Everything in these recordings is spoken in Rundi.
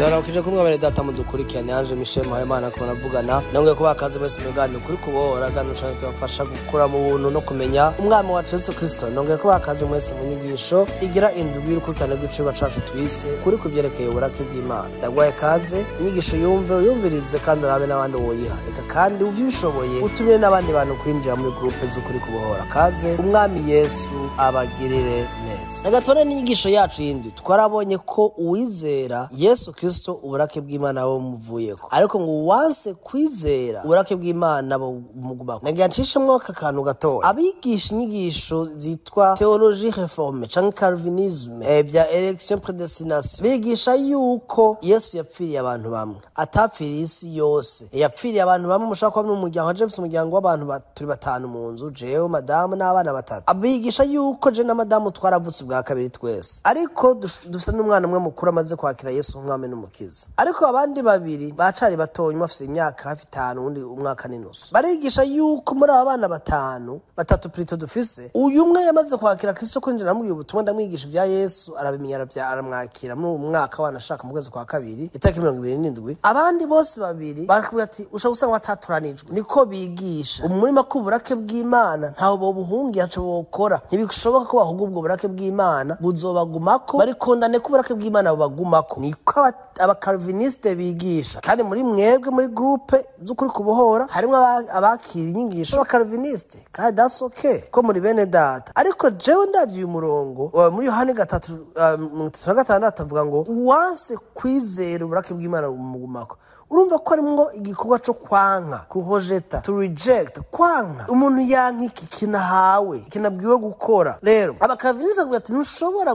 Ndabarakije kumwe bene data mudukurikirane yanje mishema y'Imana ko navugana nongeye kubakaze bose mugani kuri kubora gano cyane kubafasha gukura mu buntu no kumenya umwami wa Kristo nongeye kubakaze mwese mu nyigisho igira indwi y'urukurikirane rw'icirwa cacu twise kuri kuvyerekeye uburake bw'Imana. Ndagwaye kaze inyigisho yumvirize kandi urabe n'abandi woyiha eka kandi uvyibishoboye utumire n'abandi bantu kwinjira muri groupe z'ukuri kubohora. Kaze umwami Yesu abagirire neza. Nagatore n'inyigisho yacu yindi twarabonye ko uwizera Yesu Kristo uburake bw'Imana bo muvuyeko, ariko ngo wanse kwizera uburake bw'Imana bo mugumako. Nagacishemwo akakantu gatoya. Abigisha inyigisho zitwa théologie réformée canke calvinisme vya élection prédestination bigisha yuko Yesu yapfiriye abantu bamwe, atapfiriye isi yose, yapfiriye abantu bamwe. Mushaka kuba mu muryango wa James, umuryango w'abantu turi batanu mu nzu, jewe madamu n'abana batatu. Abigisha yuko je na madamu twaravutse bwa kabiri twese, ariko dufite n'umwana umwe mukuru amaze kwakira Yesu umwami n'umukiza. Ariko abandi babiri bacari batoye, bafite imyaka hafi 5 undi umwaka n'inusu. Barigisha yuko muri aba bana batatu plutôt dufise, uyu umwe yamaze kwakira Kristo kwinjira mu ubutumwa ndamwigisha vya Yesu, arabimenya aramwakira mu mwaka wanashaka mu kwezi kwa kabiri itariki 27. Abandi bose babiri bakubwira ati ushaka gusanga bataturanijwe. Niko bigisha umurima k'uburake bw'Imana ntaho bo buhungiye aco bokora, ntibishoboka ko bahunga ubwo burake bw'Imana buzobagumako, bari kondane k'uburake bw'Imana bubagumako. Niko abakalviniste bigisha. Kandi muri mwebwe muri groupe z'ukuri kubohora harimo abakira inyigisho abakalviniste, kandi that's okay ko muri bene data. Ariko jewe ndavye uyu murongo muri Yohani 3:36 avuga ngo uwanse kwizera uburake bw'Imana bumugumako. Urumva ko arimwo igikorwa cyo kwanka, kurojeta, to reject, kwanka. Umuntu yanka iki kinahawe, kinabwiwe gukora. Rero abakalviniste bavuga ati ntushobora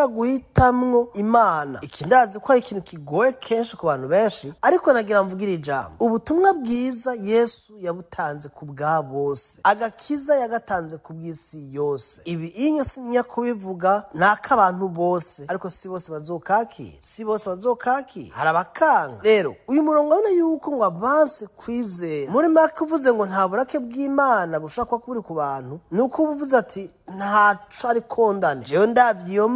guhitamwo Imana. Ikindazi ko ari ikintu kigoye kenshi ku bantu benshi, ariko nagira mvugira ijambo. Ubutumwa bwiza Yesu yabutanze ku bwa bose, agakiza yagatanze ku bw'isi yose. Ibi inyo sinya kubivuga naka abantu bose, ariko si bose bazokakira, harabakanga. Rero uyu murongo ubona yuko ngo avanse kwizera muri make uvuze ngo nta burake bw'Imana bushaka kuburi ku bantu, nuko uvuze ati ntaco ari kondane. Jewe ndavye iyo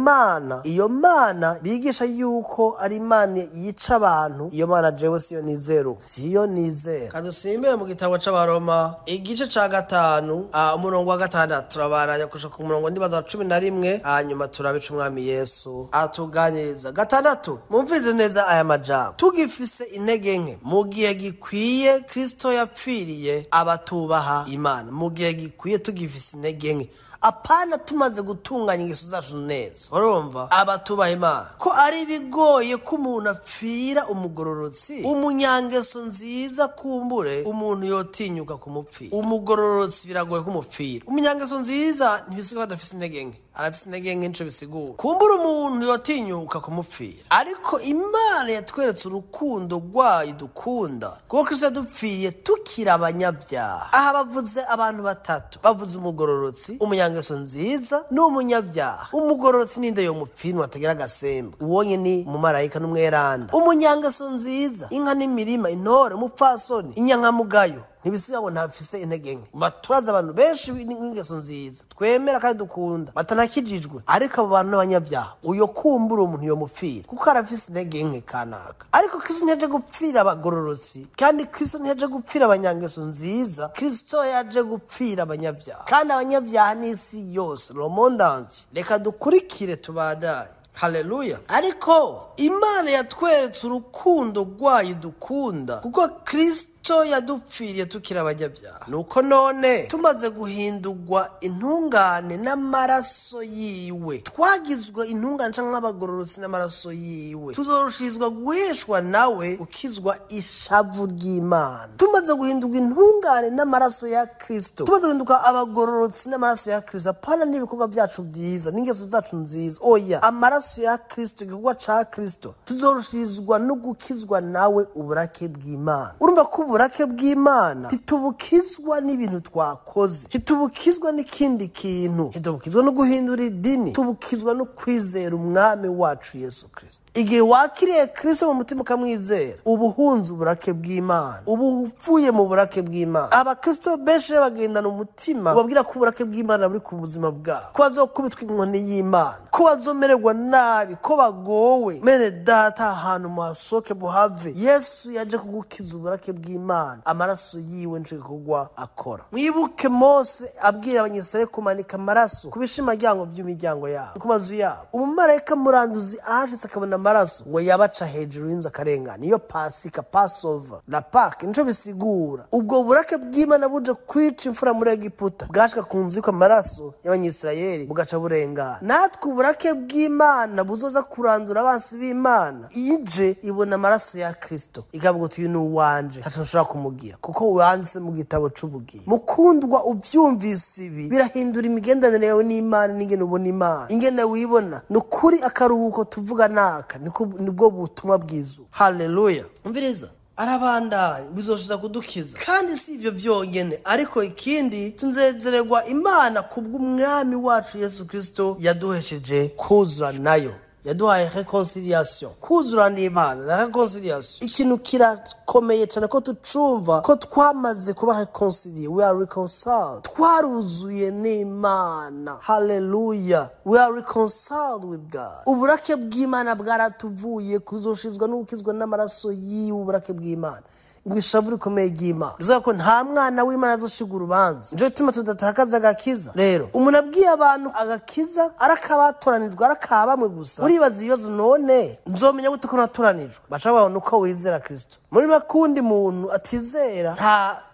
mana bigisha yuko ari Imana yica abantu. Iyo mana jewe siyo nizera. Kadusimbe mu gitabo c'Abaroma igice ca 5 umurongo wa 6 turabaranya kushaka ku murongo ndibaza wa 11, hanyuma turabica umwami Yesu atuganiriza. 6 mumvize neza aya majambo: tugifise intege nke mu gihe gikwiye Kristo yapfiriye abatubaha Imana. Mu gihe gikwiye tugifise intege nke, apana tumaze gutunganya ingeso zacu neza. Urumva abatubaha Imana ko ari bigoye ko umuntu apfira umugororotsi, umunyangeso nziza kumbure umuntu yotinyuka kumupfira. Umugororotsi biragoye kumupfira. Umunyangeso nziza ntibisiga badafise intege nke, arafise intege nke nico bisigura kumbura umuntu yotinyuka kumupfira. Ariko Imana yatweretse urukundo rwayo dukunda, kuko Kristo yadupfiriye tukiri abanyabyaha. Aha bavuze abantu batatu, bavuze umugororotsi, umunyangeso nziza n'umunyabyaha. Umugororotsi ninde yo mupfira atagira agasemba, uwonye ni umumarayika n'umweranda. Umunyangeso nziza inka n'imirima, intore, umupfasoni, inyankamugayo ntibisiga ngo ntafise intege nke. Baturaza abantu benshi n'ingeso nziza twemera kandi dukunda batanakijijwe, ariko abo bantu n'abanyabyaha uyo kumbura umuntu yo mupfira kuko arafise intege nke kanaka. Ariko Kristo ntiyaje gupfira abagororotsi, kandi Kristo ntiyaje gupfira abanyangeso nziza. Kristo yaje gupfira abanyabyaha, kandi abanyabyaha n'isi yose, le monde entier. Reka dukurikire tubadanye. Haleluya. Ariko Imana yatweretse urukundo rwayo dukunda, kuko Kristo yadupfiriye tukiri abanyabyaha. Nuko none tumaze guhindurwa intungane n'amaraso yiwe, twagizwe intungane canke nk'abagororotsi n'amaraso yiwe, tuzorushirizwa guheshwa nawe ukizwa ishavu ry'Imana. Tumaze guhindurwa intungane n'amaraso ya Kristo, tumaze guhinduka abagororotsi n'amaraso ya Kristo, apana n'ibikorwa byacu byiza n'ingeso zacu nziza. Oya, amaraso ya Kristo, igikorwa ca Kristo, tuzorushirizwa no gukizwa nawe uburake bw'Imana. Urumva ko uburake bw'Imana ntitubukizwa n'ibintu twakoze, ntitubukizwa n'ikindi kintu, ntitubukizwa no guhindura idini, tubukizwa no kwizera umwami wacu Yesu Kristo. Igihe wakiriye Kristo mu mutima ukamwizera, ubuhunze uburake bw'Imana, ubu upfuye mu burake bw'Imana. Abakristo benshi bagendana umutima ubabwira ko uburake bw'Imana buri ku buzima bwabo, ko bazokubitwa inkoni y'Imana. ko bazomererwa nabi, ko bagowe. Mene data, ahantu muhasoke buhave. Yesu yaje kugukiza uburake bw'Imana, amaraso yiwe nje kugwa akora. Mwibuke Mose abwira abanyisraeli kumanika amaraso ku bishimaryango by'imiryango yabo, ku mazu yabo. Umumarayika muranduzi ahashitse akabona amaraso ngo yabaca hejuru y'inzu akarengana. Iyo Pasika, Passover na Pâques nico bisigura. Ubwo burake bw'Imana buje kwica imfura muri Egiputa bwashika ku nzu amaraso y'abanyisraeli bugaca burengana. Natwe uburake bw'Imana buzoza kurandura abansi b'Imana ije ibona amaraso ya Kristo ikavuga uti uyu ni uwanje ntashobora kumugira kuko wanditse mu gitabo c'ubugingo. Mukundwa, uvyumvise ibi birahindura imigendanire yawe n'Imana n'ingene ubona Imana, ingene wibona. Nukuri akaruhuko tuvuga naka nibwo butumwa bwizu. Haleluya. Umviriza, arabandanya bizoshiza kudukiza, kandi si ivyo vyonyene, ariko ikindi tunzezererwa Imana kubw'umwami wacu Yesu Kristo yaduhesheje kuzura nayo, yaduhaye reconciliation. Kuzura n'Imana na reconciliation ikintu kirakomeye cyane ko tucumva ko twamaze kuba reconciliate. We are reconciled, twaruzuye n'Imana. Hallelujah, we are reconciled with God. Uburake bw'Imana bwaratuvuye kuzoshizwa n'ukizwa n'amaraso yiwe. Uburake bw'Imana ibishavu rikomeye ry'Imana bivuga ko nta mwana w'Imana azoshigura urubanza. Nje tuma tudatakaza agakiza. Rero umuntu abwiye abantu agakiza arakabatoranijwe, arakabamwe gusa. Uribaza ibibazo, none nzomenya gute ko natoranijwe? Baca babona uko wizera Kristo. Muri makundi muntu atizera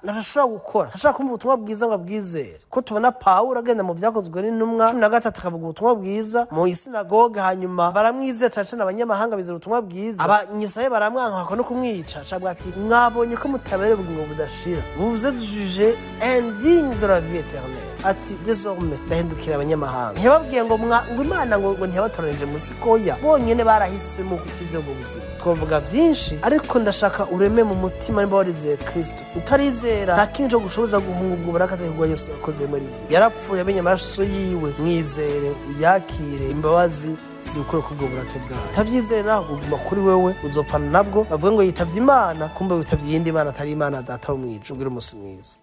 ntashobora gukora, ntashobora kumva ubutumwa bwiza ngo abwizere. Ko tubona Pawulo agenda mu Vyakozwe n'Intumwa 13 akavuga ubutumwa bwiza mu isinagoge, hanyuma baramwizera cyane abanyamahanga bizera ubutumwa bwiza. Abanyisraeli baramwanka no kumwica, acabwa ati mwabonye ko mutabere ubugingo budashira, vous êtes jugés indignes de la vie éternelle. Ati désormais ndahindukira abanyamahanga. Ntibabwiye ngo Imana ngo ntiyabatoranije musi koya, bonyene barahisemo kutizera ubwo buzima. Twavuga byinshi, ariko ndashaka ureme mu mutima nimba warizeye Kristo. Utarizera nta kindi cyo gushoboza guhunga ubwo barakataye bwa Yesu yakoze muri zi. Yarapfuye amenye amaraso yiwe, mwizere uyakire, imbabazi zikore kubwo burake bwawe. Utavyizera uguma kuri wewe uzopfana nabwo. Bavuga ngo yitavye Imana, kumbe witavye yindi Imana atari Imana Data wo mwijuru. Ugire umunsi mwiza.